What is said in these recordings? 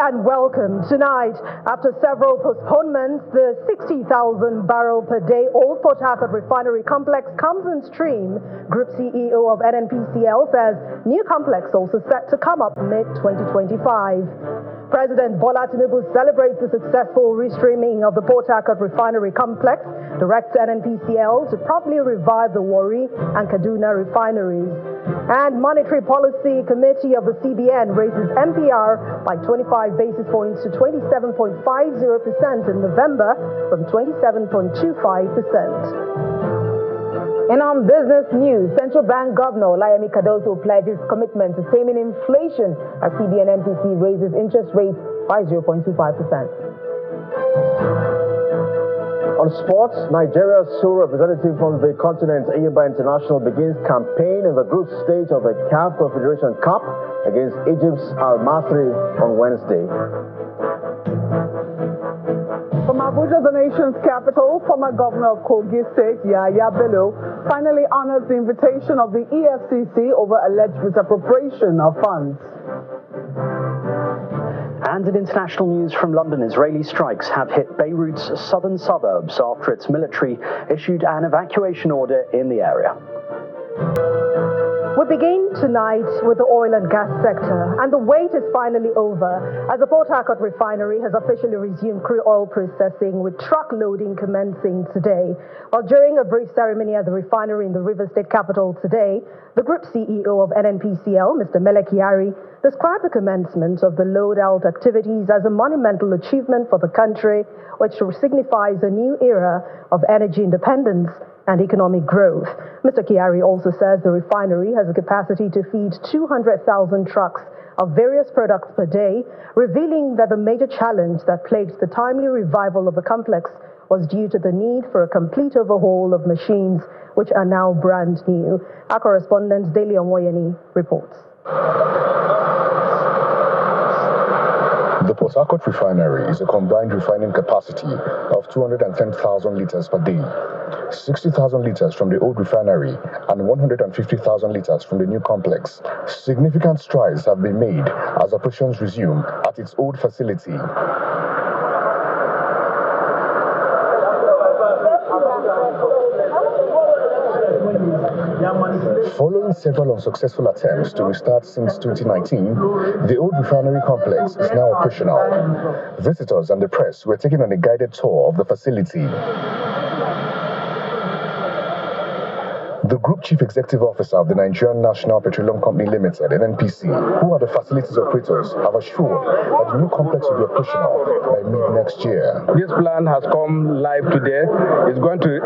and welcome. Tonight, after several postponements, the 60,000 barrel per day old Port Harcourt Refinery complex comes in stream. Group CEO of NNPCL says new complex also set to come up mid-2025. President Bola Tinubu celebrates the successful restreaming of the Port Harcourt Refinery complex, directs NNPCL to promptly revive the Warri and Kaduna refineries. And Monetary Policy Committee of the CBN raises MPR by 25 basis points to 27.50% in November from 27.25%. And on business news, Central Bank Governor Olayemi Cardoso pledges commitment to taming inflation as CBN MPC raises interest rates by 0.25%. On sports, Nigeria's sole representative from the continent, Ayimba International, begins campaign in the group stage of the CAF Confederation Cup against Egypt's Al Masry on Wednesday. From Abuja, the nation's capital, former governor of Kogi State, Yahaya Bello, finally honored the invitation of the EFCC over alleged misappropriation of funds. And in international news from London, Israeli strikes have hit Beirut's southern suburbs after its military issued an evacuation order in the area. We begin tonight with the oil and gas sector, and the wait is finally over as the Port Harcourt Refinery has officially resumed crude oil processing, with truck loading commencing today. While during a brief ceremony at the refinery in the River State capital today, the group CEO of NNPCL, Mr. Mele Kyari, described the commencement of the load-out activities as a monumental achievement for the country, which signifies a new era of energy independence and economic growth. Mr. Kyari also says the refinery has a capacity to feed 200,000 trucks of various products per day, revealing that the major challenge that plagued the timely revival of the complex was due to the need for a complete overhaul of machines, which are now brand new. Our correspondent, Daily Omoyeni, reports. The Port Harcourt Refinery is a combined refining capacity of 210,000 litres per day, 60,000 litres from the old refinery and 150,000 litres from the new complex. Significant strides have been made as operations resume at its old facility. Following several unsuccessful attempts to restart since 2019, the old refinery complex is now operational. Visitors and the press were taken on a guided tour of the facility. The Group Chief Executive Officer of the Nigerian National Petroleum Company Limited, NNPC, who are the facilities operators, have assured that the new complex will be operational by mid-next year. This plant has come live today. It's going to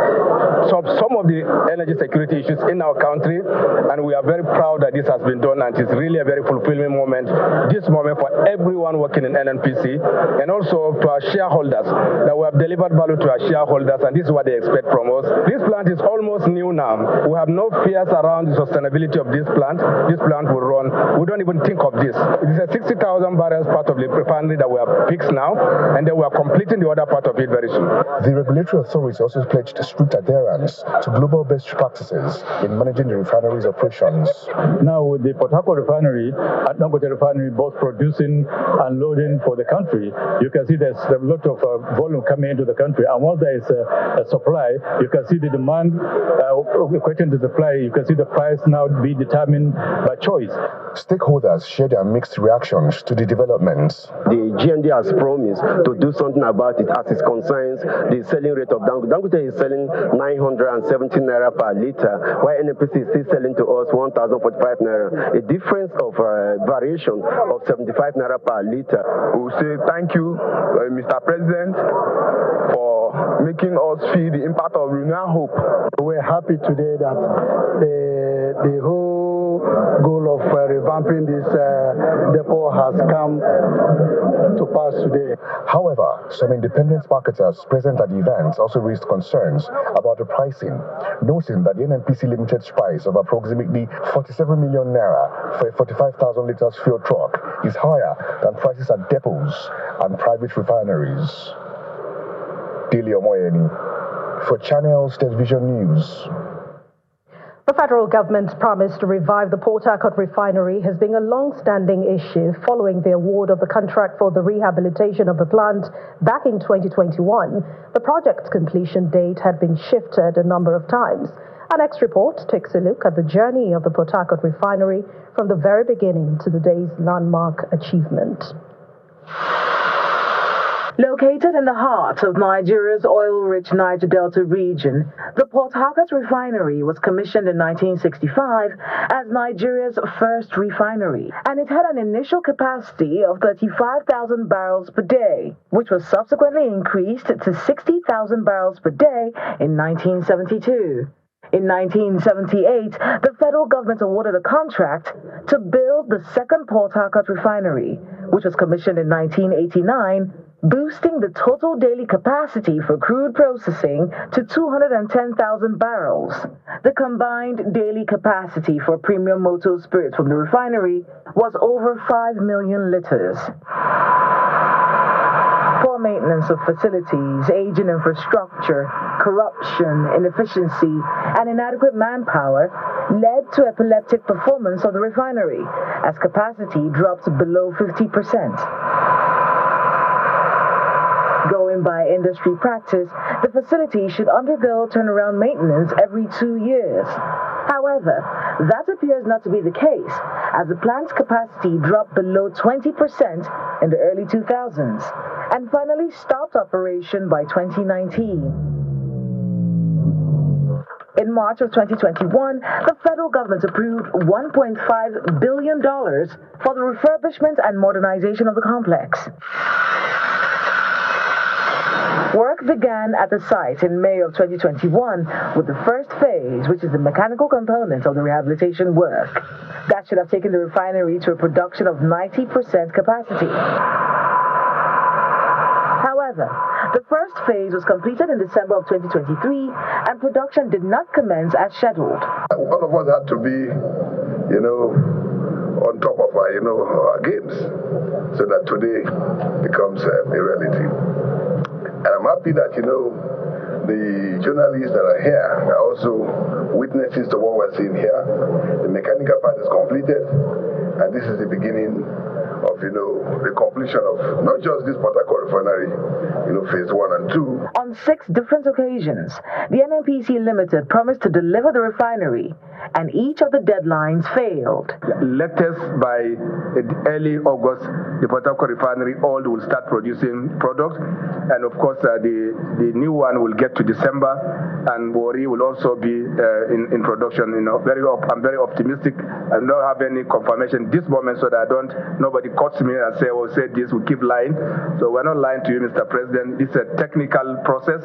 solve some of the energy security issues in our country, and we are very proud that this has been done, and it's really a very fulfilling moment, this moment for everyone working in NNPC, and also to our shareholders, that we have delivered value to our shareholders, and this is what they expect from us. This plant is almost new now. We have no fears around the sustainability of this plant. This plant will run. We don't even think of this. It is a 60,000 barrels part of the refinery that we have fixed now, and then we are completing the other part of it very soon. The regulatory authority also pledged strict adherence to global best practices in managing the refinery's operations. Now, with the Port Harcourt Refinery and Dangote Refinery both producing and loading for the country, you can see there's a lot of volume coming into the country. And once there is a supply, you can see the demand equating to supply. You can see the price now be determined by choice. Stakeholders share their mixed reactions to the developments. The GMD has promised to do something about it as it concerns the selling rate of Dangote. Dangote is selling 970 naira per litre, while NNPC is still selling to us 1,045 naira, a difference of variation of 75 naira per litre. We say thank you, Mr. President, for making us feel the impact of renewal hope. We're happy today that the whole goal of revamping this depot has come to pass today. However, some independent marketers present at the event also raised concerns about the pricing, noting that the NNPC Limited's price of approximately 47 million naira for a 45,000 litres fuel truck is higher than prices at depots and private refineries. Daily Omoyeni for Channels Television News. The federal government's promise to revive the Port Harcourt Refinery has been a long-standing issue following the award of the contract for the rehabilitation of the plant back in 2021. The project's completion date had been shifted a number of times. Our next report takes a look at the journey of the Port Harcourt Refinery from the very beginning to today's landmark achievement. Located in the heart of Nigeria's oil-rich Niger Delta region, the Port Harcourt Refinery was commissioned in 1965 as Nigeria's first refinery, and it had an initial capacity of 35,000 barrels per day, which was subsequently increased to 60,000 barrels per day in 1972. In 1978, the federal government awarded a contract to build the second Port Harcourt Refinery, which was commissioned in 1989, boosting the total daily capacity for crude processing to 210,000 barrels. The combined daily capacity for premium motor spirits from the refinery was over 5 million liters. Poor maintenance of facilities, aging infrastructure, corruption, inefficiency, and inadequate manpower led to epileptic performance of the refinery as capacity dropped below 50%. Going by industry practice, the facility should undergo turnaround maintenance every 2 years. However, that appears not to be the case, as the plant's capacity dropped below 20% in the early 2000s, and finally stopped operation by 2019. In March of 2021, the federal government approved $1.5 billion for the refurbishment and modernization of the complex. Work began at the site in May of 2021 with the first phase, which is the mechanical component of the rehabilitation work. That should have taken the refinery to a production of 90% capacity. However, the first phase was completed in December of 2023, and production did not commence as scheduled. All of us had to be, on top of our games, so that today becomes a reality. And I'm happy that, the journalists that are here are also witnesses to what we're seeing here. The mechanical part is completed, and this is the beginning of, the completion of not just this Port Harcourt Refinery, phase 1 and 2. On 6 different occasions, the NNPC Limited promised to deliver the refinery, and each of the deadlines failed. Latest by early August, the Port Harcourt Refinery oil will start producing product, and of course the new one will get to December, and Wari will also be in production. I'm very optimistic. I don't have any confirmation this moment, so that nobody cuts me and say this, we keep lying. So we're not lying to you, Mr. President. It's a technical process.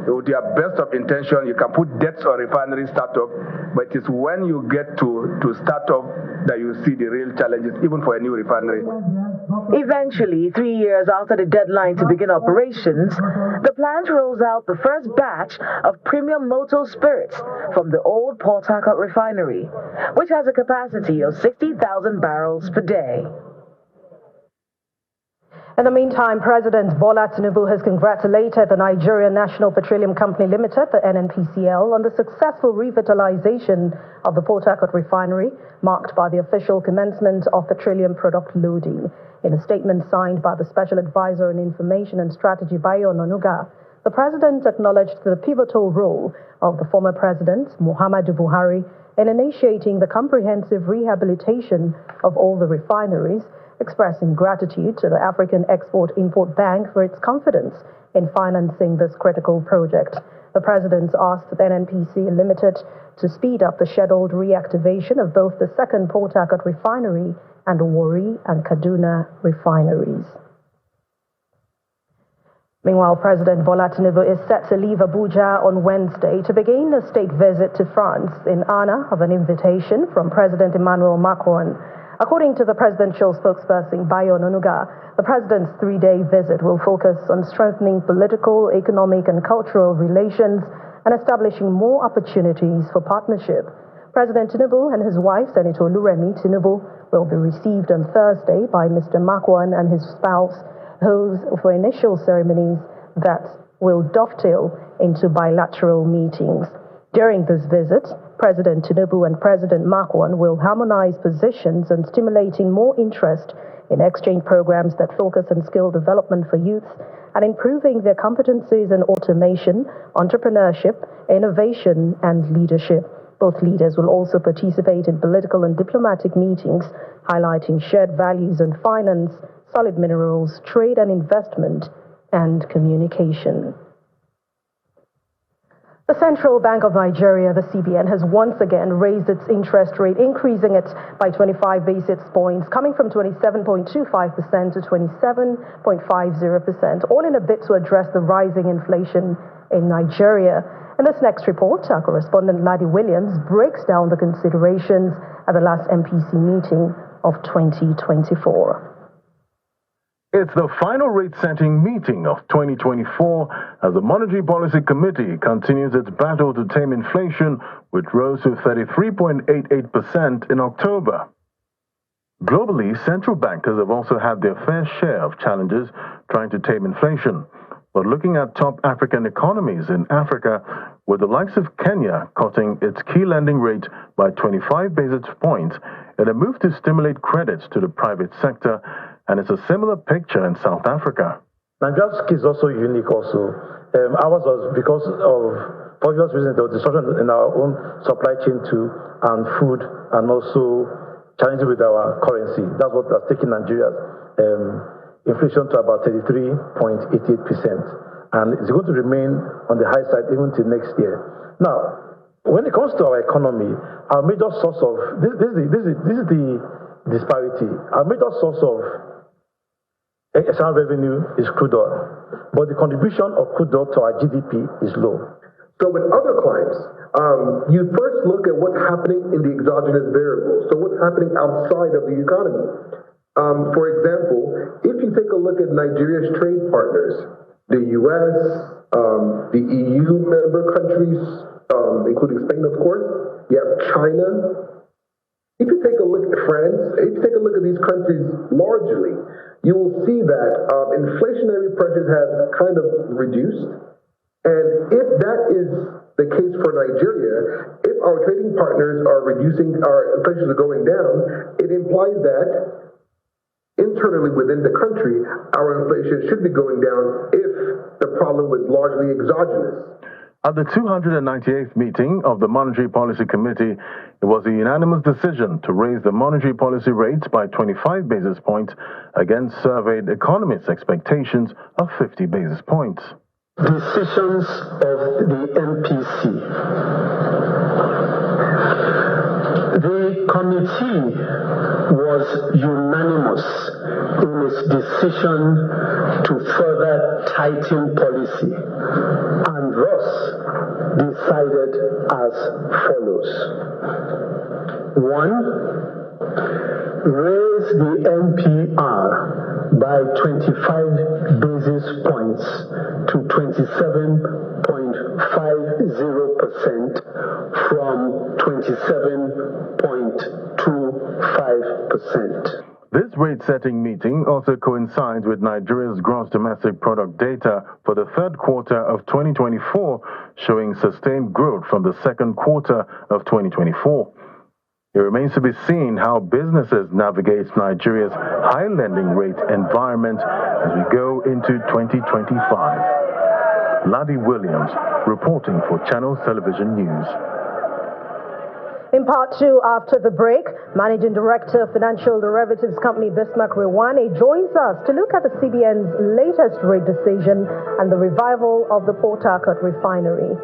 With your best of intention, you can put dates on refinery startup, but it's when you get to startup that you see the real challenges, even for a new refinery. Eventually, 3 years after the deadline to begin operations, the plant rolls out the first batch of premium motor spirits from the old Port Harcourt Refinery, which has a capacity of 60,000 barrels per day. In the meantime, President Bola Tinubu has congratulated the Nigerian National Petroleum Company Limited, the NNPCL, on the successful revitalization of the Port Harcourt Refinery, marked by the official commencement of petroleum product loading. In a statement signed by the Special Advisor on Information and Strategy, Bayo Onanuga, the President acknowledged the pivotal role of the former President, Muhammadu Buhari, in initiating the comprehensive rehabilitation of all the refineries, expressing gratitude to the African Export-Import Bank for its confidence in financing this critical project. The President asked the NNPC Limited to speed up the scheduled reactivation of both the second Port Harcourt Refinery and the Warri and Kaduna refineries. Meanwhile, President Bola Tinubu is set to leave Abuja on Wednesday to begin a state visit to France in honor of an invitation from President Emmanuel Macron. According to the presidential spokesperson, Bayo Onanuga, the president's 3-day visit will focus on strengthening political, economic, and cultural relations and establishing more opportunities for partnership. President Tinubu and his wife, Senator Oluremi Tinubu, will be received on Thursday by Mr. Macron and his spouse, for initial ceremonies that will dovetail into bilateral meetings. During this visit, President Tinubu and President Macron will harmonize positions on stimulating more interest in exchange programs that focus on skill development for youth and improving their competencies in automation, entrepreneurship, innovation, and leadership. Both leaders will also participate in political and diplomatic meetings, highlighting shared values on finance, solid minerals, trade and investment, and communication. The Central Bank of Nigeria, the CBN, has once again raised its interest rate, increasing it by 25 basis points, coming from 27.25% to 27.50%, all in a bid to address the rising inflation in Nigeria. In this next report, our correspondent Ladi Williams breaks down the considerations at the last MPC meeting of 2024. It's the final rate-setting meeting of 2024 as the Monetary Policy Committee continues its battle to tame inflation, which rose to 33.88% in October. Globally, central bankers have also had their fair share of challenges trying to tame inflation. But looking at top African economies in Africa, with the likes of Kenya cutting its key lending rate by 25 basis points in a move to stimulate credits to the private sector, and it's a similar picture in South Africa. Nigeria's case is also unique also. Ours was because of obvious reasons, there was disruption in our own supply chain too, and food, and also challenges with our currency. That's what has taken Nigeria's inflation to about 33.88%. And it's going to remain on the high side even till next year. Now, when it comes to our economy, our major source of, this is the disparity. Our major source of external revenue is crude oil, but the contribution of crude oil to our GDP is low. So with other climes, you first look at what's happening in the exogenous variables, so what's happening outside of the economy. For example, if you take a look at Nigeria's trade partners, the U.S., the EU member countries, including Spain, of course, you have China. If you take a look at France, if you take a look at these countries largely, you will see that inflationary pressures have kind of reduced. And if that is the case for Nigeria, if our trading partners are reducing, our inflation is going down, it implies that internally within the country, our inflation should be going down if the problem was largely exogenous. At the 298th meeting of the Monetary Policy Committee, it was a unanimous decision to raise the monetary policy rates by 25 basis points against surveyed economists' expectations of 50 basis points. Decisions of the MPC. The committee was unanimous in its decision to further tighten policy and thus decided as follows. 1. Raise the MPR by 25 basis points to 27.50% from 27.25%. This rate-setting meeting also coincides with Nigeria's gross domestic product data for the third quarter of 2024, showing sustained growth from the second quarter of 2024. It remains to be seen how businesses navigate Nigeria's high lending rate environment as we go into 2025. Ladi Williams, reporting for Channels Television News. In part two, after the break, Managing Director of Financial Derivatives Company Bismarck Rewane joins us to look at the CBN's latest rate decision and the revival of the Port Harcourt Refinery.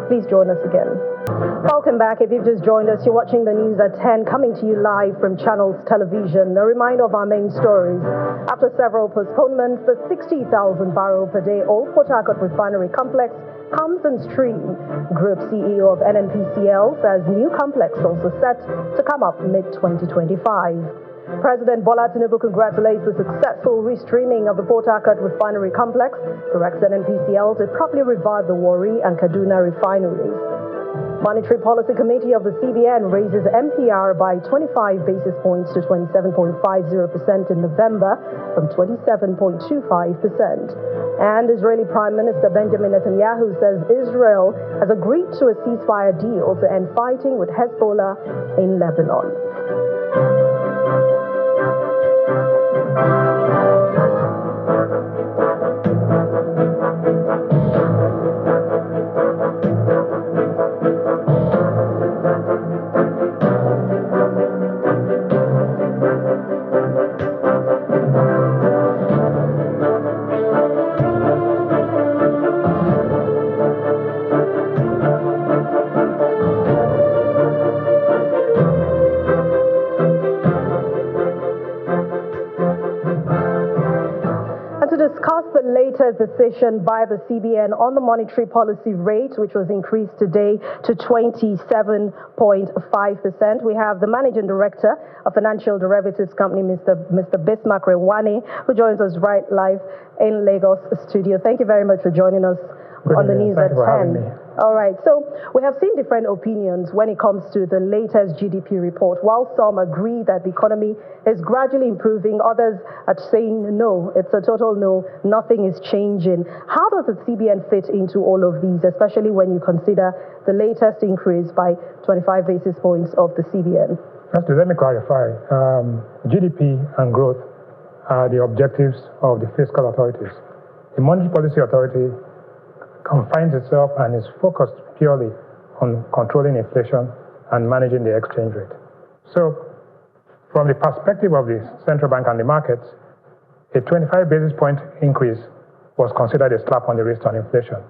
Please join us again. Welcome back. If you've just joined us, you're watching the news at 10, coming to you live from Channels Television. A reminder of our main stories. After several postponements, the 60,000 barrel per day old Port Harcourt Refinery complex comes in stream. Group CEO of NNPCL says new complex also set to come up mid-2025. President Bola Tinubu congratulates the successful restreaming of the Port Harcourt Refinery complex, directs NNPCL to properly revive the Warri and Kaduna refineries. Monetary Policy Committee of the CBN raises MPR by 25 basis points to 27.50% in November from 27.25%. And Israeli Prime Minister Benjamin Netanyahu says Israel has agreed to a ceasefire deal to end fighting with Hezbollah in Lebanon. Discuss the latest decision by the CBN on the monetary policy rate, which was increased today to 27.5%. We have the Managing Director of Financial Derivatives Company, Mr. Bismarck Rewane, who joins us right live in Lagos studio. Thank you very much for joining us on the news at 10. All right, so we have seen different opinions when it comes to the latest GDP report. While some agree that the economy is gradually improving, others are saying no, it's a total no, nothing is changing. How does the CBN fit into all of these, especially when you consider the latest increase by 25 basis points of the CBN? Firstly, let me clarify. GDP and growth are the objectives of the fiscal authorities. The Monetary Policy Authority confines itself and is focused purely on controlling inflation and managing the exchange rate. So, from the perspective of the central bank and the markets, a 25 basis point increase was considered a slap on the wrist on inflation,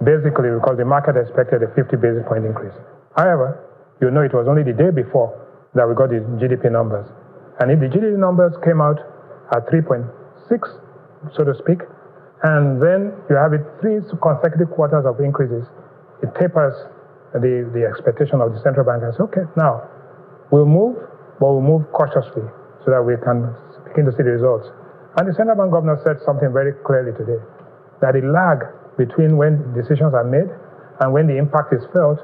basically because the market expected a 50 basis point increase. However, you know it was only the day before that we got the GDP numbers. And if the GDP numbers came out at 3.6, so to speak, and then you have it 3 consecutive quarters of increases, it tapers the expectation of the central bank and says, okay, now we'll move, but we'll move cautiously so that we can begin to see the results. And the central bank governor said something very clearly today, that the lag between when decisions are made and when the impact is felt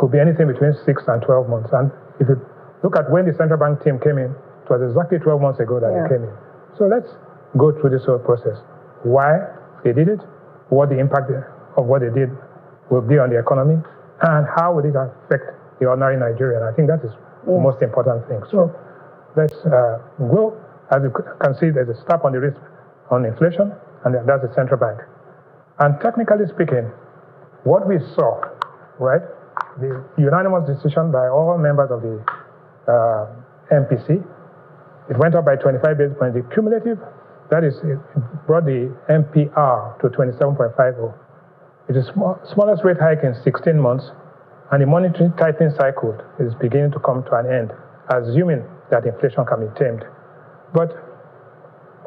could be anything between 6 and 12 months. And if you look at when the central bank team came in, it was exactly 12 months ago that they came in. So let's go through this whole process. Why they did it, what the impact of what they did will be on the economy, and how will it affect the ordinary Nigerian. I think that is the most important thing. So let's go. As you can see, there's a slap on the wrist on inflation, and that's the central bank. And technically speaking, what we saw, right, the unanimous decision by all members of the MPC, it went up by 25 basis points. The cumulative, that is, it brought the MPR to 27.50. It is the smallest rate hike in 16 months, and the monetary tightening cycle is beginning to come to an end, assuming that inflation can be tamed. But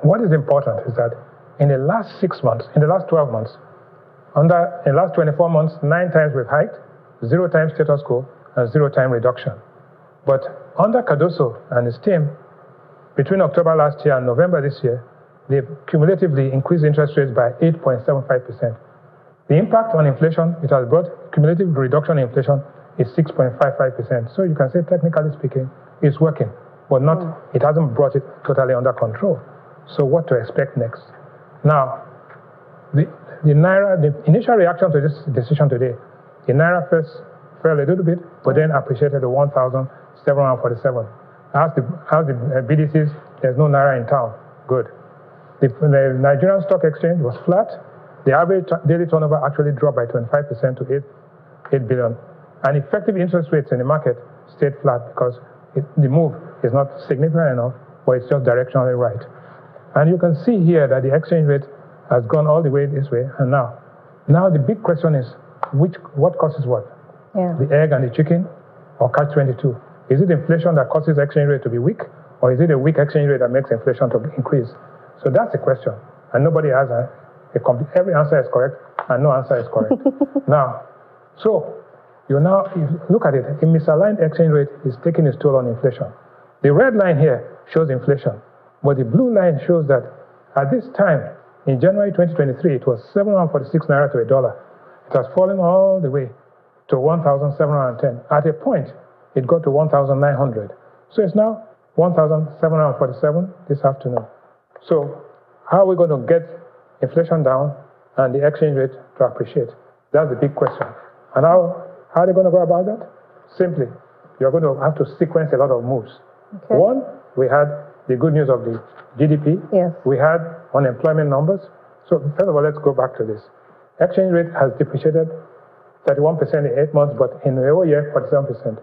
what is important is that in the last 6 months, in the last 12 months, in the last 24 months, 9 times we've hiked, 0 times status quo, and 0 time reduction. But under Cardoso and his team, between October last year and November this year, they've cumulatively increased interest rates by 8.75%. The impact on inflation, it has brought cumulative reduction in inflation is 6.55%. So you can say, technically speaking, it's working, but not, it hasn't brought it totally under control. So what to expect next? Now, the Naira, the initial reaction to this decision today, the Naira first fell a little bit, but then appreciated to 1,747. As the BDCs, there's no Naira in town. Good. The Nigerian Stock Exchange was flat. The average daily turnover actually dropped by 25% to 8 billion. And effective interest rates in the market stayed flat because the move is not significant enough, but it's just directionally right. And you can see here that the exchange rate has gone all the way this way. And now the big question is, what causes what? The egg and the chicken, or catch-22? Is it inflation that causes exchange rate to be weak, or is it a weak exchange rate that makes inflation to increase? So that's the question. And nobody has every answer is correct, and no answer is correct. Now, so you look at it, a misaligned exchange rate is taking its toll on inflation. The red line here shows inflation, but the blue line shows that at this time, in January 2023, it was 746 Naira to $1. It has fallen all the way to 1,710. At a point, it got to 1,900. So it's now 1,747 this afternoon. So how are we going to get inflation down and the exchange rate to appreciate? That's the big question. And how are they going to go about that? Simply, you're going to have to sequence a lot of moves. Okay. One, we had the good news of the GDP. Yes. We had unemployment numbers. So first of all, let's go back to this. Exchange rate has depreciated 31% in 8 months, but in the whole year, 47%.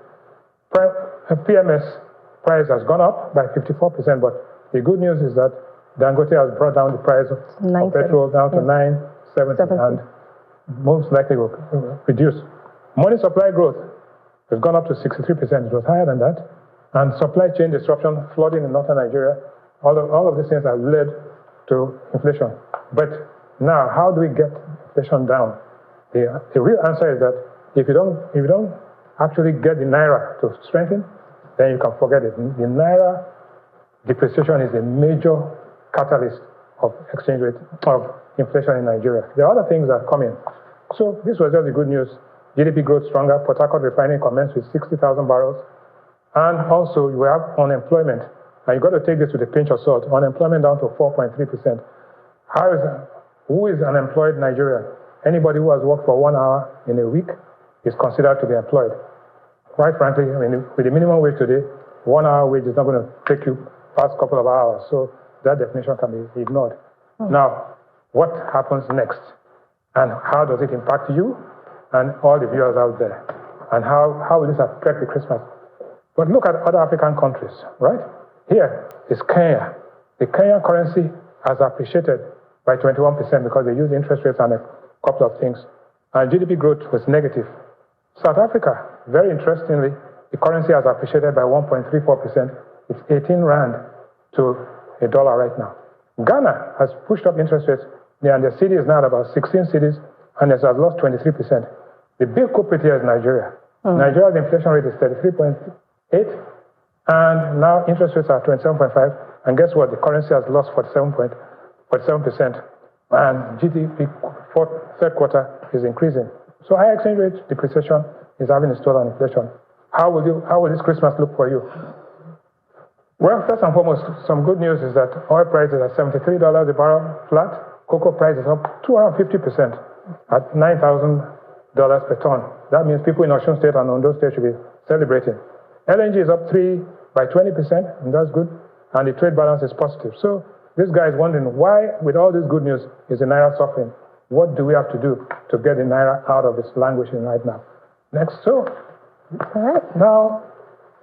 PMS price has gone up by 54%, but the good news is that Dangote has brought down the price of petrol down to $9.70 and most likely will reduce. Money supply growth has gone up to 63%. It was higher than that. And supply chain disruption, flooding in northern Nigeria, all of these things have led to inflation. But now, how do we get inflation down? The real answer is that if you don't actually get the naira to strengthen, then you can forget it. The naira depreciation is a major catalyst of exchange rate of inflation in Nigeria. There are other things that are coming. So this was just the good news. GDP growth stronger. Port Harcourt Refinery commenced with 60,000 barrels. And also, you have unemployment. And you've got to take this with a pinch of salt. Unemployment down to 4.3%. Who is unemployed in Nigeria? Anybody who has worked for 1 hour in a week is considered to be employed. Quite frankly, I mean, with the minimum wage today, 1 hour wage is not going to take you past a couple of hours. So that definition can be ignored. Now, what happens next? And how does it impact you and all the viewers out there? And how will this affect the Christmas? But look at other African countries, right? Here is Kenya. The Kenyan currency has appreciated by 21% because they use interest rates and a couple of things. And GDP growth was negative. South Africa, very interestingly, the currency has appreciated by 1.34%. It's 18 rand to $1 right now. Ghana has pushed up interest rates, and the city is now at about 16 cities, and it has lost 23%. The big culprit here is Nigeria. Nigeria's inflation rate is 33.8, and now interest rates are 27.5, and guess what? The currency has lost 47%, and GDP third quarter is increasing. So high exchange rate depreciation is having its toll on inflation. How will this Christmas look for you? Well, first and foremost, some good news is that oil prices are $73 a barrel flat. Cocoa price is up 250% at $9,000 per ton. That means people in Osun State and Ondo State should be celebrating. LNG is up by 20%, and that's good. And the trade balance is positive. So this guy is wondering why, with all this good news, is the naira suffering? What do we have to do to get the naira out of its languishing right now? Next, so now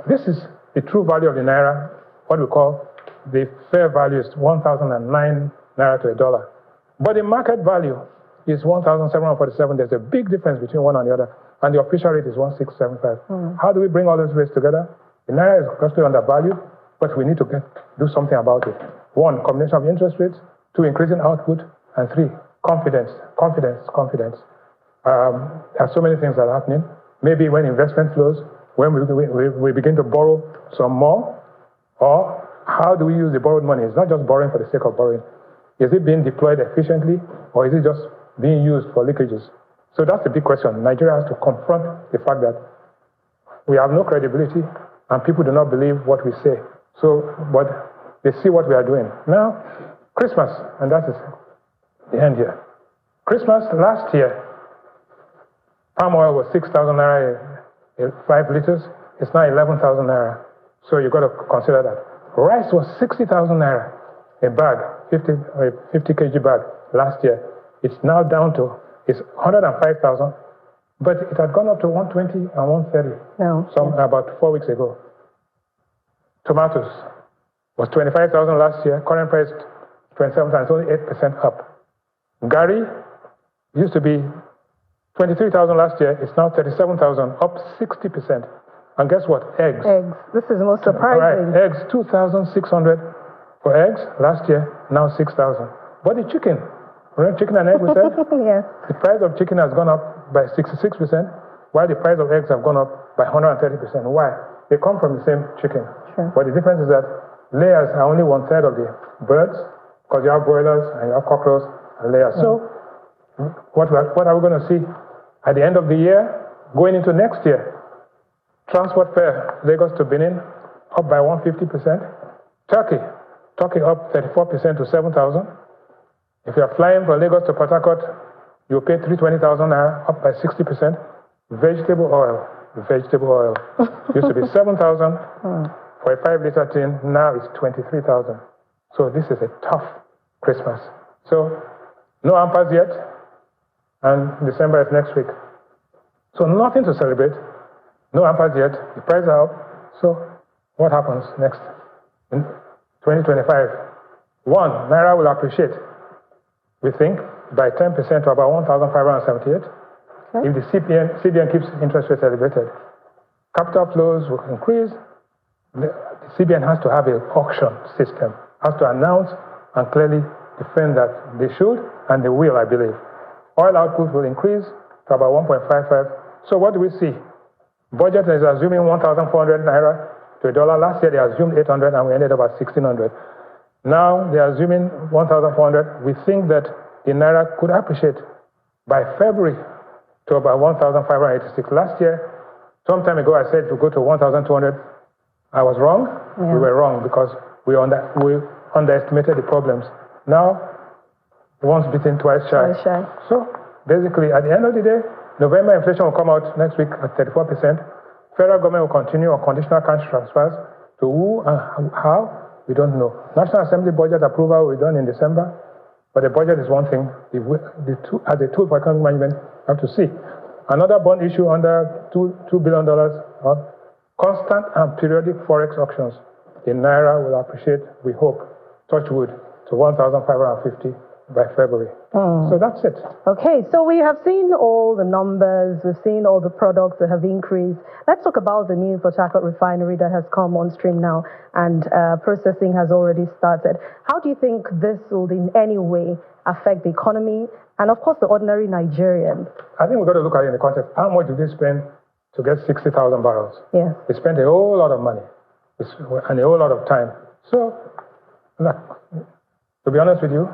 this is the true value of the naira. What we call the fair value is 1,009 naira to $1. But the market value is 1,747. There's a big difference between one and the other. And the official rate is 1,675. How do we bring all those rates together? The naira is constantly undervalued, but we need to do something about it. One, combination of interest rates. Two, increasing output. And three, confidence. There are so many things that are happening. Maybe when investment flows, when we begin to borrow some more, or how do we use the borrowed money? It's not just borrowing for the sake of borrowing. Is it being deployed efficiently, or is it just being used for leakages? So that's the big question. Nigeria has to confront the fact that we have no credibility, and people do not believe what we say. So, but they see what we are doing. Now, Christmas, and that is the end here. Christmas last year, palm oil was 6,000 naira 5 liters. It's now 11,000 naira. So you've got to consider that. Rice was 60,000 naira a bag, 50 kg bag last year. It's now down to, it's 105,000, but it had gone up to 120 and 130 about 4 weeks ago. Tomatoes was 25,000 last year, current price 27,000, it's only 8% up. Gari used to be 23,000 last year, it's now 37,000, up 60%. And guess what? Eggs. This is the most surprising. Eggs, 2,600 for eggs last year, now 6,000. But the chicken, remember chicken and egg we said? Yes. The price of chicken has gone up by 66%, while the price of eggs have gone up by 130%. Why? They come from the same chicken. Sure. But the difference is that layers are only 1/3 of the birds, because you have broilers and you have cockerels and layers. So what are we going to see? At the end of the year, Going into next year, transport fare, Lagos to Benin, up by 150%. Turkey up 34% to 7,000. If you are flying from Lagos to Port Harcourt, you pay 320,000 naira, up by 60%. Vegetable oil used to be 7,000 for a 5-liter tin. Now it's 23,000. So this is a tough Christmas. So no hampers yet, and December is next week. So nothing to celebrate. No hampers yet. The prices are up. So what happens next? In 2025, Naira will appreciate, we think, by 10% to about 1,578. Okay. If the CBN keeps interest rates elevated, capital flows will increase. The CBN has to have an auction system, has to announce and clearly defend that they should, and they will, I believe. Oil output will increase to about 1.55. So what do we see? Budget is assuming 1,400 naira to a dollar. Last year they assumed 800 and we ended up at 1,600. Now they're assuming 1,400. We think that the naira could appreciate by February to about 1,586. Last year, some time ago, I said to go to 1,200. I was wrong. Yeah. We were wrong because we underestimated the problems. Now, once bitten, twice shy. So basically, at the end of the day, November inflation will come out next week at 34%. Federal government will continue on conditional cash transfers to who and how, we don't know. National Assembly budget approval will be done in December, but the budget is one thing. As a tool for economic management, you have to see. Another bond issue under $2 billion of constant and periodic forex auctions. The naira will appreciate, we hope, touch wood, to 1,550 by February. So that's it. Okay, so we have seen all the numbers, we've seen all the products that have increased. Let's talk about the new Port Harcourt Refinery that has come on stream now, and processing has already started. How do you think this will in any way affect the economy and, of course, the ordinary Nigerian? I think we've got to look at it in the context. How much did they spend to get 60,000 barrels? Yes. They spent a whole lot of money and a whole lot of time. So, look, to be honest with you,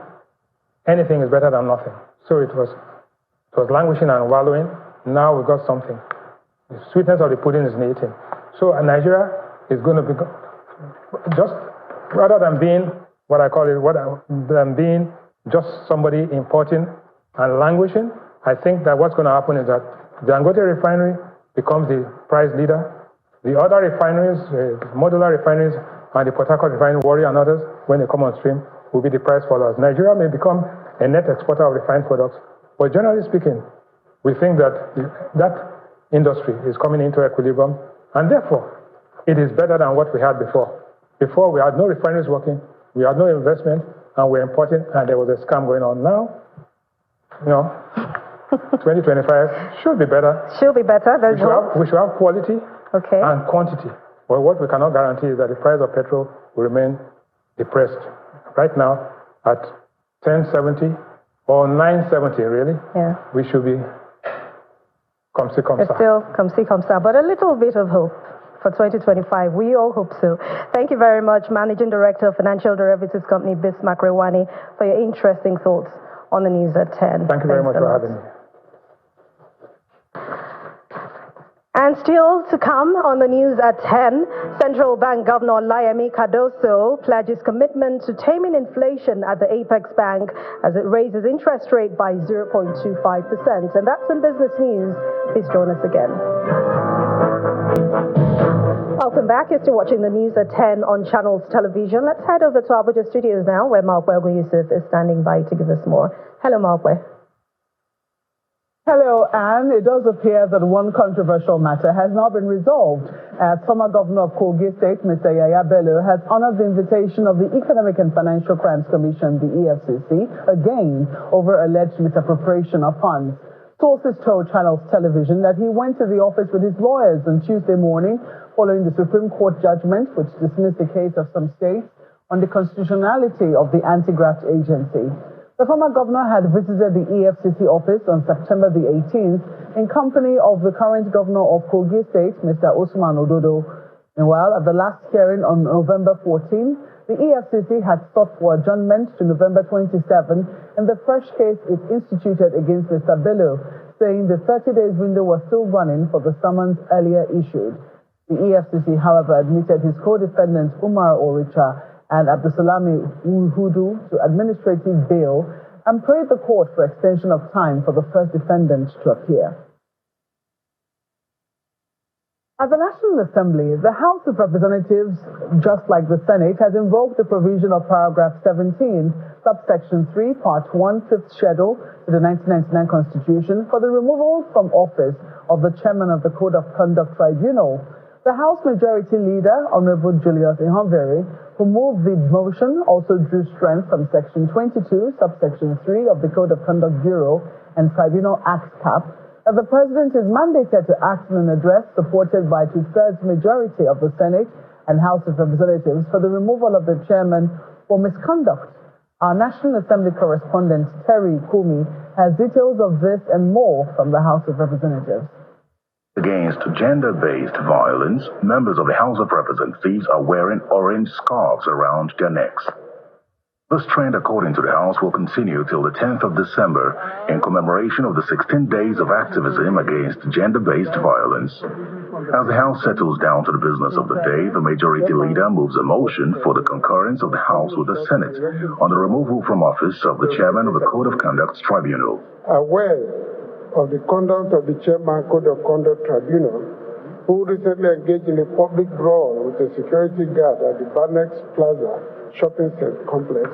anything is better than nothing. So it was languishing and wallowing. Now we got something. The sweetness of the pudding is in the eating. So Nigeria is going to be just, rather than being what I call it, than being just somebody importing and languishing, I think that what's going to happen is that the Dangote refinery becomes the price leader. The other refineries, modular refineries, and the Port Harcourt refinery, Warrior and others, when they come on stream, will be the price followers. Nigeria may become a net exporter of refined products, but generally speaking, we think that that industry is coming into equilibrium, and therefore, it is better than what we had before. Before, we had no refineries working, we had no investment, and we're importing, and there was a scam going on. Now, 2025 should be better. Should be better. We should have quality and quantity. But what we cannot guarantee is that the price of petrol will remain depressed. Right now, at 1070 or 970, really, we should be comme ci, comme ça. Still comme ci, comme ça, but a little bit of hope for 2025. We all hope so. Thank you very much, Managing Director of Financial Derivatives Company, Bismarck Rewani, for your interesting thoughts on the news at 10. Thank you very much for having me. And still to come on the news at 10, Central Bank Governor Layemi Cardoso pledges commitment to taming inflation at the Apex Bank as it raises interest rate by 0.25%. And that's in business news. Please join us again. Welcome back. You're still watching the news at 10 on Channels Television. Let's head over to Abuja Studios now, where Malpwe Yusuf is standing by to give us more. Hello, Malpwe. Hello, Anne. It does appear that one controversial matter has now been resolved, as former governor of Kogi State, Mr. Yaya Bello, has honored the invitation of the Economic and Financial Crimes Commission, the EFCC, again over alleged misappropriation of funds. Sources told Channels Television that he went to the office with his lawyers on Tuesday morning following the Supreme Court judgment which dismissed the case of some states on the constitutionality of the anti-graft agency. The former governor had visited the EFCC office on September the 18th in company of the current governor of Kogi State, Mr. Usman Ododo. Meanwhile, at the last hearing on November 14, the EFCC had sought for adjournment to November 27 in the fresh case it instituted against Mr. Bello, saying the 30 days window was still running for the summons earlier issued. The EFCC, however, admitted his co-defendants Umar Oricha and Abdusalami Uhudu to administrative bail and prayed the court for extension of time for the first defendant to appear. At the National Assembly, the House of Representatives, just like the Senate, has invoked the provision of paragraph 17, subsection 3, part 1, 5th schedule to the 1999 Constitution for the removal from office of the chairman of the Code of Conduct Tribunal. The House Majority Leader, Honorable Julius Ihonveri, who moved the motion, also drew strength from section 22, subsection 3 of the Code of Conduct Bureau and Tribunal Act cap, that the President is mandated to act in an address supported by two-thirds majority of the Senate and House of Representatives for the removal of the chairman for misconduct. Our National Assembly correspondent, Terry Kumi, has details of this and more from the House of Representatives. Against gender-based violence, members of the House of Representatives are wearing orange scarves around their necks. This trend, according to the House, will continue till the 10th of December in commemoration of the 16 days of activism against gender-based violence. As the House settles down to the business of the day, the Majority Leader moves a motion for the concurrence of the House with the Senate on the removal from office of the Chairman of the Code of Conduct Tribunal. Aware of the conduct of the Chairman Code of Conduct Tribunal, who recently engaged in a public brawl with a security guard at the Barnex Plaza shopping center complex,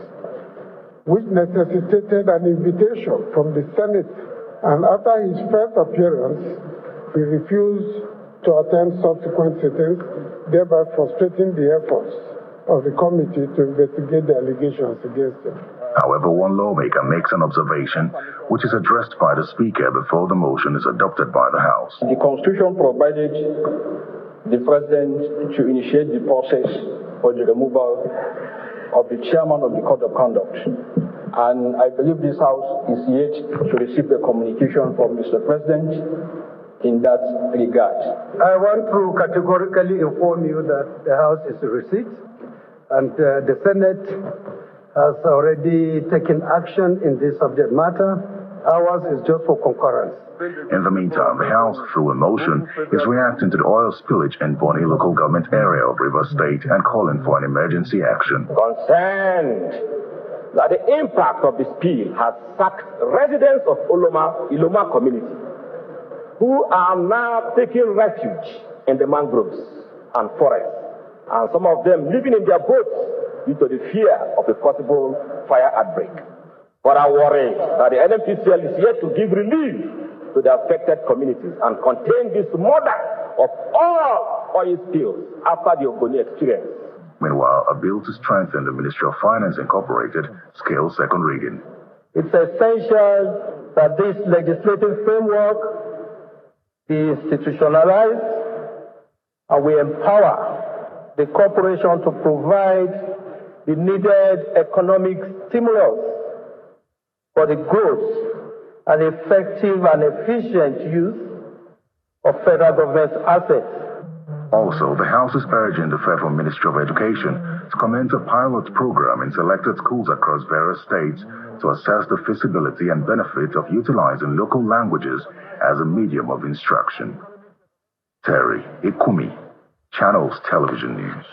which necessitated an invitation from the Senate, and after his first appearance, he refused to attend subsequent sittings, thereby frustrating the efforts of the committee to investigate the allegations against him. However, one lawmaker makes an observation which is addressed by the Speaker before the motion is adopted by the House. The Constitution provided the President to initiate the process for the removal of the Chairman of the Code of Conduct. And I believe this House is yet to receive a communication from Mr. President in that regard. I want to categorically inform you that the House is received and the Senate has already taken action in this subject matter. Ours is just for concurrence. In the meantime, the House, through a motion, is reacting to the oil spillage in Bonny local government area of Rivers State and calling for an emergency action. Concerned that the impact of the spill has sacked residents of Iloma community, who are now taking refuge in the mangroves and forests, and some of them living in their boats due to the fear of a possible fire outbreak. But I worry that the NMPCL is yet to give relief to the affected communities and contain this murder of all oil spills after the Ogoni experience. Meanwhile, a bill to strengthen the Ministry of Finance Incorporated scales second reading. It's essential that this legislative framework be institutionalized and we empower the corporation to provide the needed economic stimulus for the growth and effective and efficient use of federal government assets. Also, the House is urging the Federal Ministry of Education to commence a pilot program in selected schools across various states to assess the feasibility and benefits of utilizing local languages as a medium of instruction. Terry Ikumi, Channels Television News.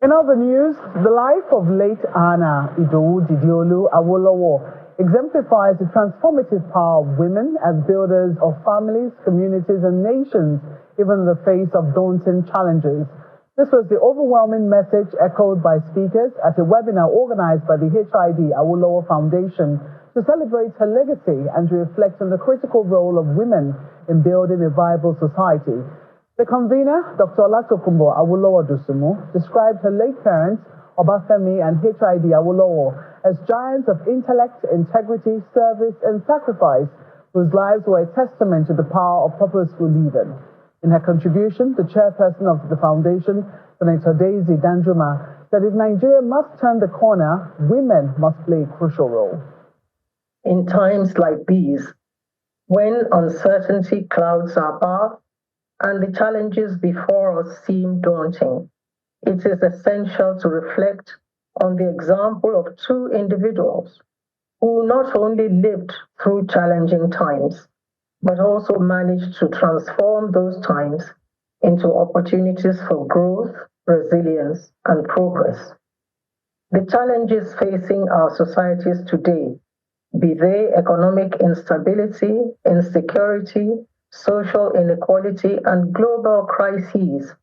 In other news, the life of late Anna Idowu Didiolu Awolowo exemplifies the transformative power of women as builders of families, communities, and nations, even in the face of daunting challenges. This was the overwhelming message echoed by speakers at a webinar organized by the HID Awolowo Foundation to celebrate her legacy and to reflect on the critical role of women in building a viable society. The convener, Dr. Olatokunbo Awolowo Dosunmu, described her late parents, Obafemi and HID Awolowo, as giants of intellect, integrity, service, and sacrifice, whose lives were a testament to the power of purposeful living. In her contribution, the chairperson of the foundation, Senator Daisy Danjuma, said if Nigeria must turn the corner, women must play a crucial role. In times like these, when uncertainty clouds our path and the challenges before us seem daunting, it is essential to reflect on the example of two individuals who not only lived through challenging times, but also managed to transform those times into opportunities for growth, resilience, and progress. The challenges facing our societies today, be they economic instability, insecurity, social inequality, and global crises,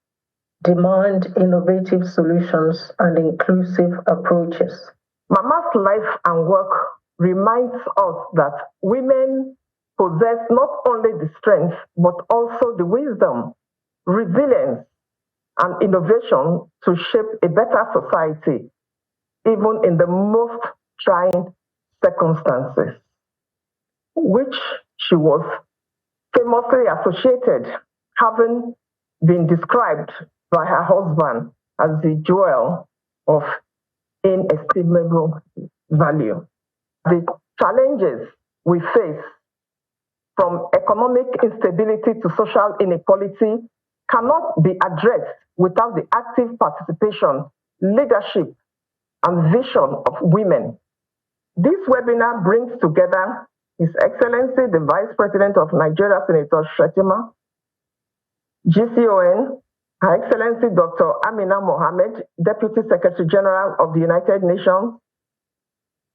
demand innovative solutions and inclusive approaches. Mama's life and work reminds us that women possess not only the strength, but also the wisdom, resilience, and innovation to shape a better society, even in the most trying circumstances, which she was famously associated, having been described by her husband as the jewel of inestimable value. The challenges we face, from economic instability to social inequality, cannot be addressed without the active participation, leadership, and vision of women. This webinar brings together His Excellency, the Vice President of Nigeria, Senator Shettima, GCON, Her Excellency Dr. Amina Mohammed, Deputy Secretary General of the United Nations,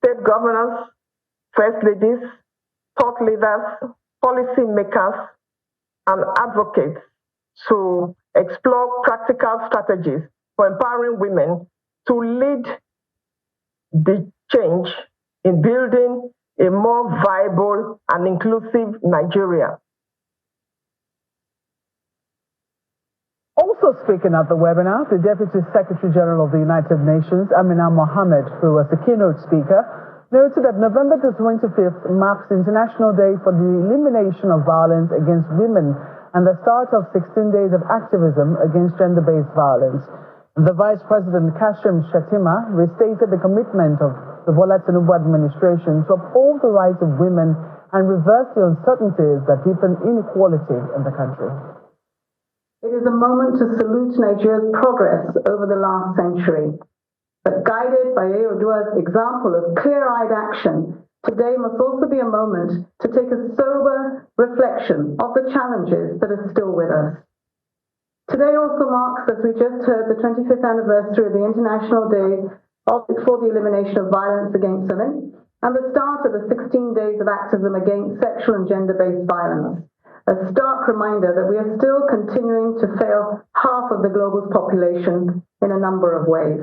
state governors, first ladies, thought leaders, policy makers, and advocates to explore practical strategies for empowering women to lead the change in building a more viable and inclusive Nigeria. Also speaking at the webinar, the Deputy Secretary General of the United Nations, Amina Mohammed, who was the keynote speaker, noted that November the 25th marks International Day for the Elimination of Violence Against Women and the start of 16 days of activism against gender-based violence. The Vice President, Kashim Shettima, restated the commitment of the Bola Tinubu administration to uphold the rights of women and reverse the uncertainties that deepen inequality in the country. It is a moment to salute Nigeria's progress over the last century. But guided by Odua's example of clear-eyed action, today must also be a moment to take a sober reflection of the challenges that are still with us. Today also marks, as we just heard, the 25th anniversary of the International Day for the Elimination of Violence Against Women and the start of the 16 days of activism against sexual and gender-based violence. A stark reminder that we are still continuing to fail half of the global's population in a number of ways.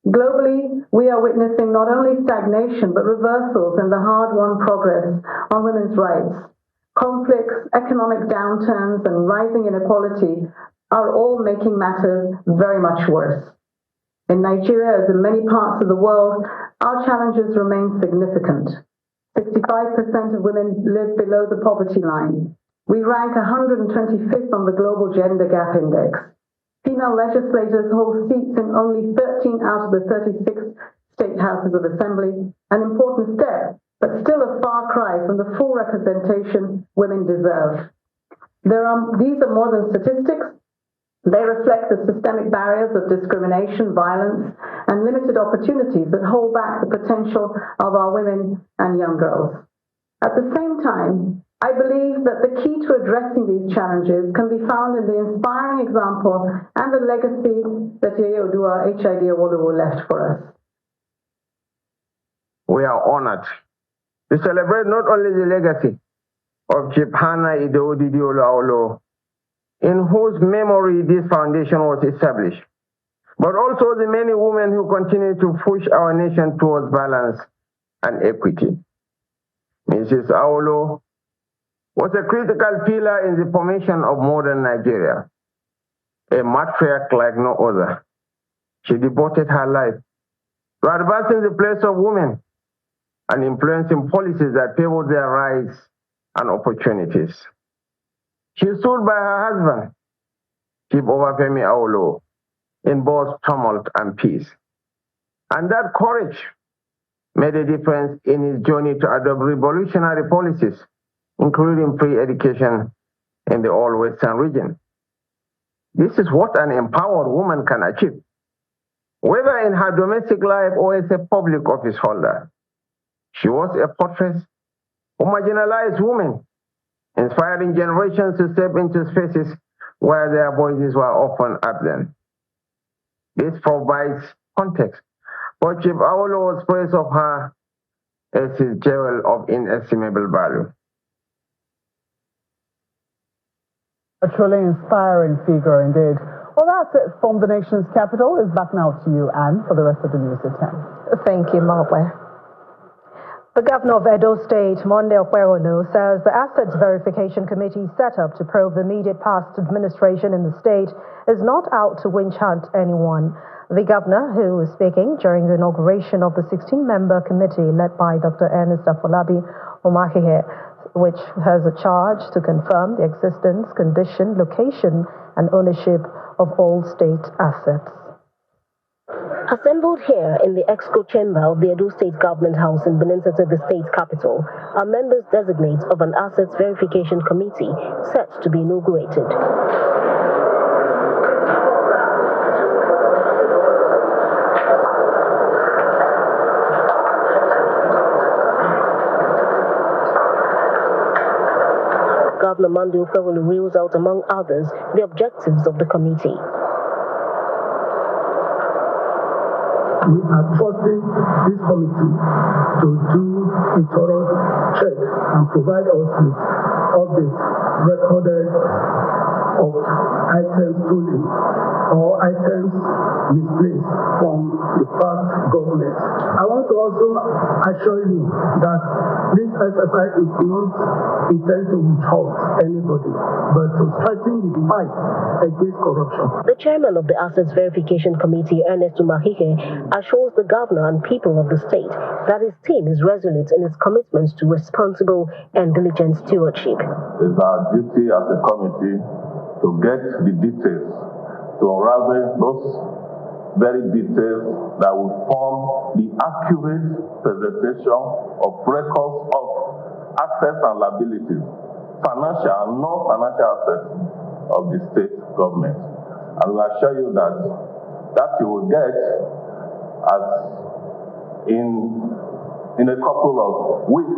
Globally, we are witnessing not only stagnation, but reversals in the hard-won progress on women's rights. Conflicts, economic downturns, and rising inequality are all making matters very much worse. In Nigeria, as in many parts of the world, our challenges remain significant. 65% of women live below the poverty line. We rank 125th on the Global Gender Gap Index. Female legislators hold seats in only 13 out of the 36 state houses of assembly, an important step, but still a far cry from the full representation women deserve. These are more than statistics. They reflect the systemic barriers of discrimination, violence, and limited opportunities that hold back the potential of our women and young girls. At the same time, I believe that the key to addressing these challenges can be found in the inspiring example and the legacy that Yeye Odua HID Awolowo left for us. We are honored to celebrate not only the legacy of Chief Hannah Idowu Awolowo, in whose memory this foundation was established, but also the many women who continue to push our nation towards balance and equity. Mrs. Awolowo was a critical pillar in the formation of modern Nigeria, a matriarch like no other. She devoted her life to advancing the place of women and influencing policies that favored their rights and opportunities. She stood by her husband, Chief Obafemi Awolowo, in both tumult and peace. And that courage made a difference in his journey to adopt revolutionary policies, including free education in the all-Western region. This is what an empowered woman can achieve, whether in her domestic life or as a public office holder. She was a portrait of marginalized women, inspiring generations to step into spaces where their voices were often absent. This provides context for Chief Awolowo's praise of her as his jewel of inestimable value. A truly inspiring figure indeed. Well, that's it from the nation's capital. It's back now to you, Anne, for the rest of the news at 10. Thank you, Marwe. The governor of Edo State, Monde Okwerolo, says the Assets Verification Committee set up to probe the immediate past administration in the state is not out to winch hunt anyone. The governor, who was speaking during the inauguration of the 16-member committee led by Dr. Ernest Afolabi Omahihe, which has a charge to confirm the existence, condition, location, and ownership of all state assets. Assembled here in the Exco Chamber of the Edo State Government House in Benin City, the state capital, are members designate of an Assets Verification Committee set to be inaugurated. Governor Monde Okwerolo reels out, among others, the objectives of the committee. We are trusting this committee to do a thorough check and provide us with updates recorded of items stolen or items misplaced from the past government. I want to also assure you that this exercise is not intended to withhold anybody, but to strengthen the fight against corruption. The chairman of the Assets Verification Committee, Ernest Umahihe, assures the governor and people of the state that his team is resolute in its commitments to responsible and diligent stewardship. It's our duty as a committee to get the details, to unravel those very details that will form the accurate presentation of records of assets and liabilities, financial and non-financial assets of the state government. And we assure you that you will get as in a couple of weeks.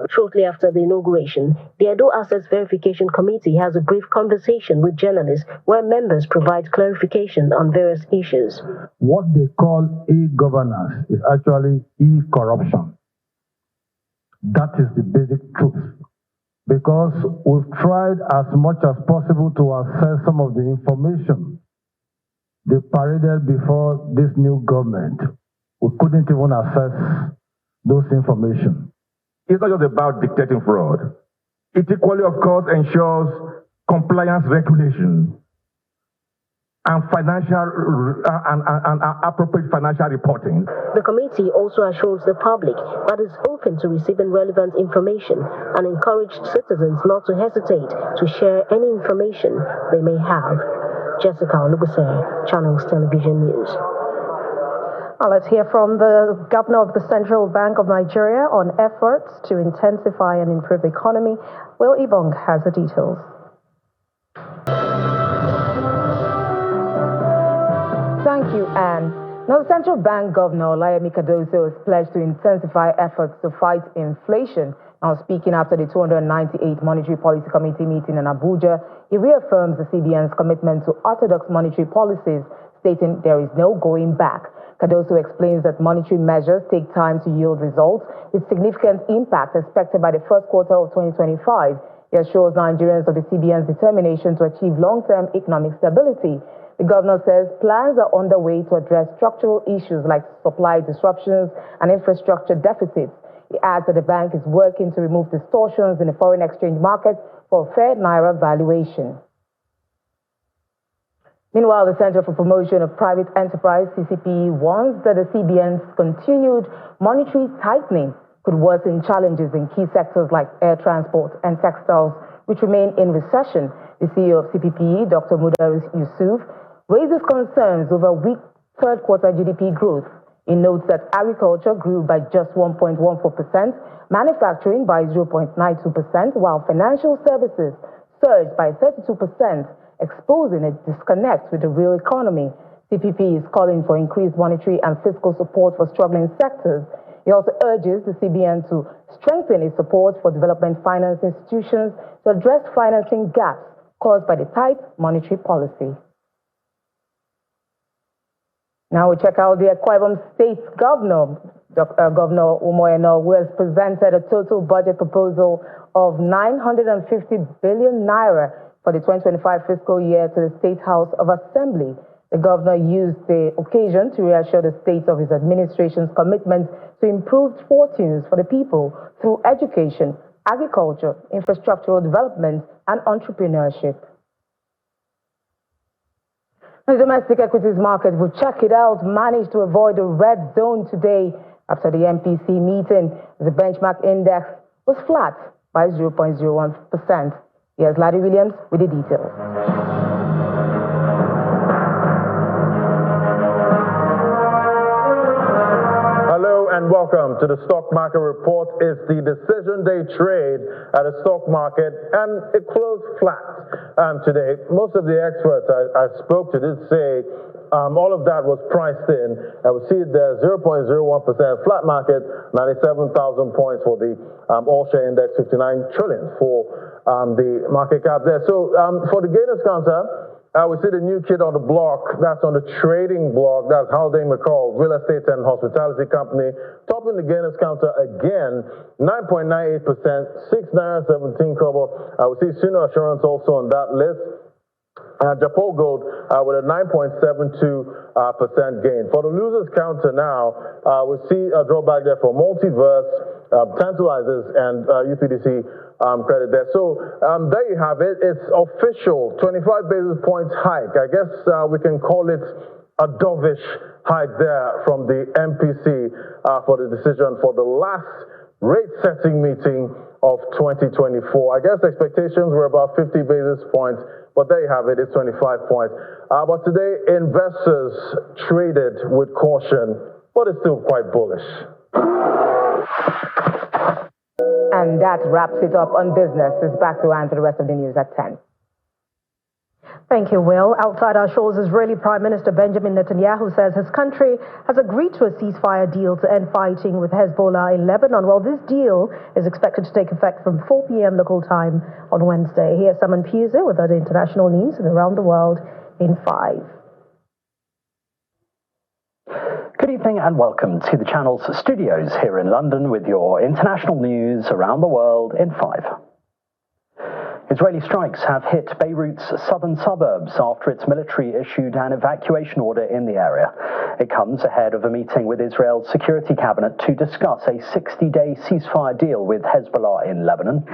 Shortly after the inauguration, the Edo Assets Verification Committee has a brief conversation with journalists where members provide clarification on various issues. What they call e-governance is actually e-corruption. That is the basic truth. Because we've tried as much as possible to access some of the information they paraded before this new government. We couldn't even access those information. It's not just about dictating fraud. It equally, of course, ensures compliance regulation and appropriate financial reporting. The committee also assures the public that it's open to receiving relevant information and encouraged citizens not to hesitate to share any information they may have. Jessica Olubuse, Channels Television News. Now let's hear from the governor of the Central Bank of Nigeria on efforts to intensify and improve the economy. Will Ibong has the details. Thank you, Anne. Now, the Central Bank Governor, Olayemi Cardoso, has pledged to intensify efforts to fight inflation. Now, speaking after the 298th Monetary Policy Committee meeting in Abuja, he reaffirms the CBN's commitment to orthodox monetary policies, stating there is no going back. Cardoso explains that monetary measures take time to yield results, with significant impact expected by the first quarter of 2025. He assures Nigerians of the CBN's determination to achieve long-term economic stability. The governor says plans are underway to address structural issues like supply disruptions and infrastructure deficits. He adds that the bank is working to remove distortions in the foreign exchange market for a fair naira valuation. Meanwhile, the Center for Promotion of Private Enterprise, CCP, warns that the CBN's continued monetary tightening could worsen challenges in key sectors like air transport and textiles, which remain in recession. The CEO of CPP, Dr. Mudar Yusuf, raises concerns over weak third-quarter GDP growth. He notes that agriculture grew by just 1.14%, manufacturing by 0.92%, while financial services surged by 32%, exposing a disconnect with the real economy. CPP is calling for increased monetary and fiscal support for struggling sectors. He also urges the CBN to strengthen its support for development finance institutions to address financing gaps caused by the tight monetary policy. Now we check out the Akwa Ibom State Governor, Governor Umoyeno, who has presented a total budget proposal of 950 billion naira for the 2025 fiscal year to the State House of Assembly. The governor used the occasion to reassure the state of his administration's commitment to improved fortunes for the people through education, agriculture, infrastructural development, and entrepreneurship. The domestic equities market, will check it out, managed to avoid the red zone today after the MPC meeting. The benchmark index was flat by 0.01%. Here's Larry Williams with the details. Hello and welcome to the Stock Market Report. It's the decision day trade at the stock market, and it closed flat today. Most of the experts I spoke to did say all of that was priced in. I would see it there, 0.01%. Flat market, 97,000 points for the all-share index, 59 trillion for the market cap there. So for the gainers counter, we see the new kid on the block. That's on the trading block. That's Haldane McCall, real estate and hospitality company. Topping the gainers counter again, 9.98%, 6.17 kobo. We see Sino Assurance also on that list. Japan Gold with a 9.72% gain. For the losers counter now, we see a drawback there for Multiverse, Tantalizers, and UPDC credit there. So there you have it. It's official, 25 basis points hike. I guess we can call it a dovish hike there from the MPC for the decision for the last rate-setting meeting of 2024. I guess expectations were about 50 basis points, but there you have it. It's 25 points. But today, investors traded with caution, but it's still quite bullish. And that wraps it up on business. It's back to Anne for the rest of the news at 10. Thank you, Will. Outside our shores, Israeli Prime Minister Benjamin Netanyahu says his country has agreed to a ceasefire deal to end fighting with Hezbollah in Lebanon. Well, this deal is expected to take effect from 4 p.m. local time on Wednesday. Here's Simon Puse with other international news and around the world in 5. Good evening and welcome to the channel's studios here in London with your international news around the world in 5. Israeli strikes have hit Beirut's southern suburbs after its military issued an evacuation order in the area. It comes ahead of a meeting with Israel's security cabinet to discuss a 60-day ceasefire deal with Hezbollah in Lebanon.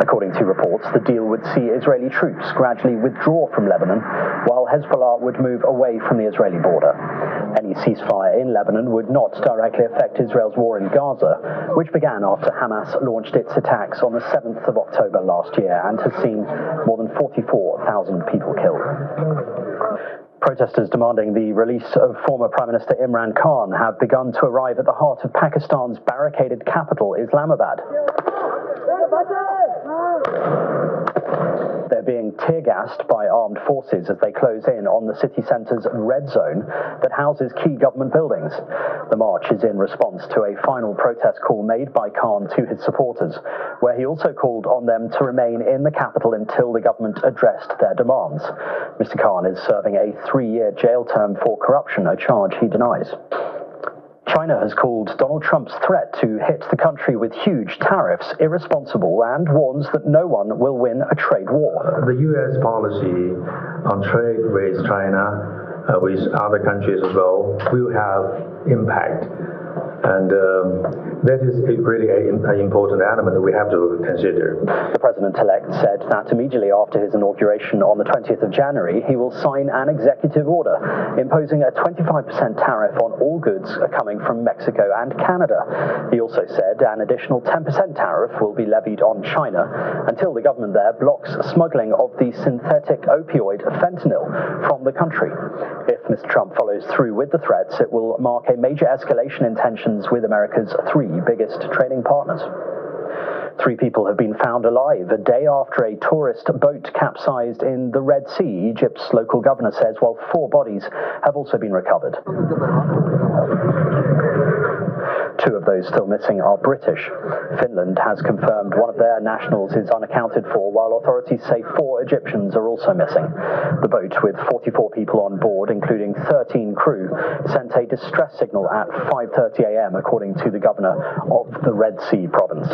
According to reports, the deal would see Israeli troops gradually withdraw from Lebanon, while Hezbollah would move away from the Israeli border. Any ceasefire in Lebanon would not directly affect Israel's war in Gaza, which began after Hamas launched its attacks on the 7th of October last year and has seen more than 44,000 people killed. Protesters demanding the release of former Prime Minister Imran Khan have begun to arrive at the heart of Pakistan's barricaded capital, Islamabad. They're being tear-gassed by armed forces as they close in on the city centre's red zone that houses key government buildings. The march is in response to a final protest call made by Khan to his supporters, where he also called on them to remain in the capital until the government addressed their demands. Mr. Khan is serving a 3-year jail term for corruption, a charge he denies. China has called Donald Trump's threat to hit the country with huge tariffs irresponsible and warns that no one will win a trade war. The U.S. policy on trade with China, with other countries as well, will have impact. And that is really an important element that we have to consider. The president-elect said that immediately after his inauguration on the 20th of January, he will sign an executive order imposing a 25% tariff on all goods coming from Mexico and Canada. He also said an additional 10% tariff will be levied on China until the government there blocks smuggling of the synthetic opioid fentanyl from the country. If Mr. Trump follows through with the threats, it will mark a major escalation in tensions with America's 3 biggest trading partners. 3 people have been found alive a day after a tourist boat capsized in the Red Sea, Egypt's local governor says, while 4 bodies have also been recovered. 2 of those still missing are British. Finland has confirmed one of their nationals is unaccounted for, while authorities say 4 Egyptians are also missing. The boat, with 44 people on board, including 13 crew, sent a distress signal at 5:30 a.m., according to the governor of the Red Sea province.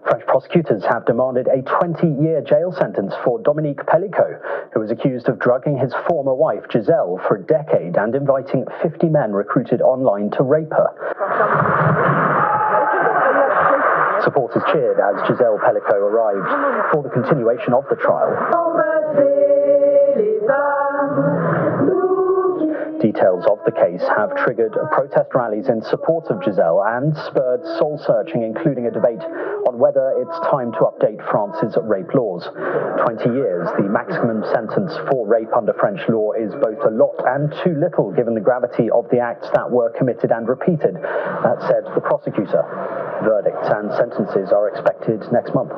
French prosecutors have demanded a 20-year jail sentence for Dominique Pellicot, who was accused of drugging his former wife, Giselle, for a decade and inviting 50 men recruited online to rape her. Supporters cheered as Giselle Pellicot arrived for the continuation of the trial. Details of the case have triggered protest rallies in support of Giselle and spurred soul-searching, including a debate on whether it's time to update France's rape laws. 20 years, the maximum sentence for rape under French law, is both a lot and too little given the gravity of the acts that were committed and repeated, said the prosecutor. Verdicts and sentences are expected next month.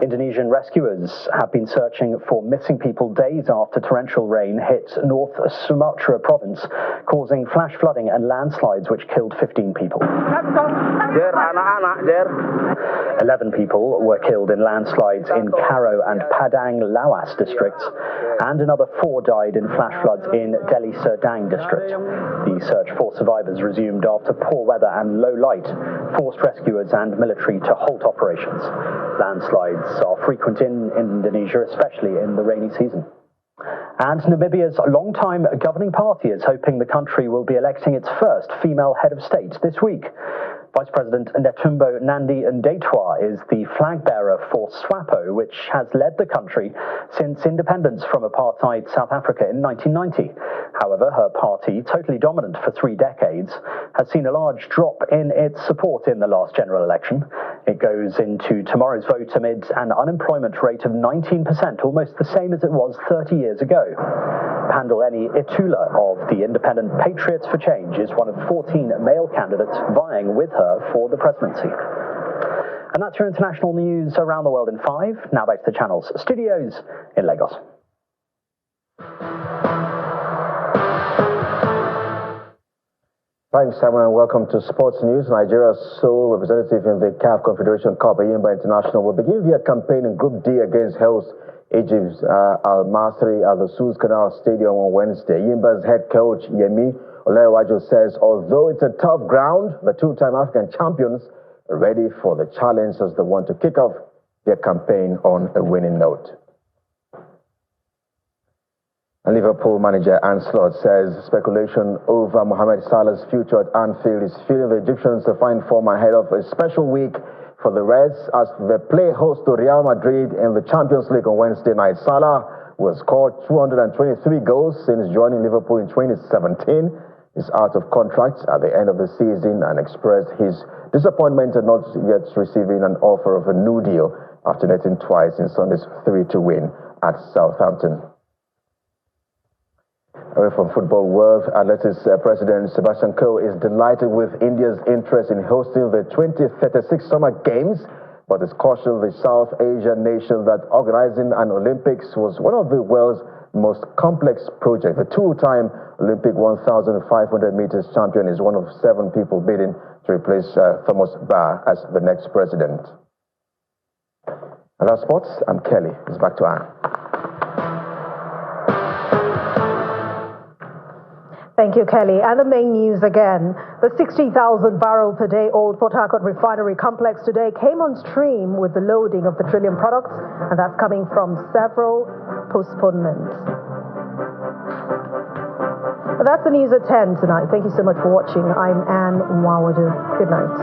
Indonesian rescuers have been searching for missing people days after torrential rain hit North Sumatra province, causing flash flooding and landslides which killed 15 people. 11 people were killed in landslides in Karo and Padang Lawas districts, and another 4 died in flash floods in Deli Serdang district. The search for survivors resumed after poor weather and low light forced rescuers and military to halt operations. Landslides are frequent in Indonesia, especially in the rainy season. And Namibia's longtime governing party is hoping the country will be electing its first female head of state this week. Vice President Netumbo Nandi-Ndaitwah is the flag bearer for SWAPO, which has led the country since independence from apartheid South Africa in 1990. However, her party, totally dominant for 3 decades, has seen a large drop in its support in the last general election. It goes into tomorrow's vote amid an unemployment rate of 19%, almost the same as it was 30 years ago. Panduleni Itula of the Independent Patriots for Change is one of 14 male candidates vying with her for the presidency. And that's your international news around the world in 5. Now back to the channel's studios in Lagos. Thanks, Simon, and welcome to Sports News. Nigeria's sole representative in the CAF Confederation Cup, Ayimba International, will begin their campaign in Group D against host Egypt's Al-Masri at the Suez Canal Stadium on Wednesday. Ayimba's head coach, Yemi Olayiwajo, says although it's a tough ground, the 2-time African champions are ready for the challenge as they want to kick off their campaign on a winning note. And Liverpool manager Arne Slot says speculation over Mohamed Salah's future at Anfield is feeling the Egyptians to find form ahead of a special week for the Reds as they play host to Real Madrid in the Champions League on Wednesday night. Salah, who has scored 223 goals since joining Liverpool in 2017, is out of contract at the end of the season and expressed his disappointment at not yet receiving an offer of a new deal after netting twice in Sunday's 3-2 win at Southampton. Away from football world, Athletics President Sebastian Coe is delighted with India's interest in hosting the 2036 Summer Games, but is cautioned the South Asian nation that organizing an Olympics was one of the world's most complex projects. The 2-time Olympic 1,500 meters champion is one of 7 people bidding to replace Thomas Bach as the next president. And that's sports. I'm Kelly. It's back to Anne. Thank you, Kelly. And the main news again. The 60,000 barrel per day old Port Harcourt Refinery complex today came on stream with the loading of petroleum products, and that's coming from several postponements. But that's the news at 10 tonight. Thank you so much for watching. I'm Anne Nwawadu. Good night.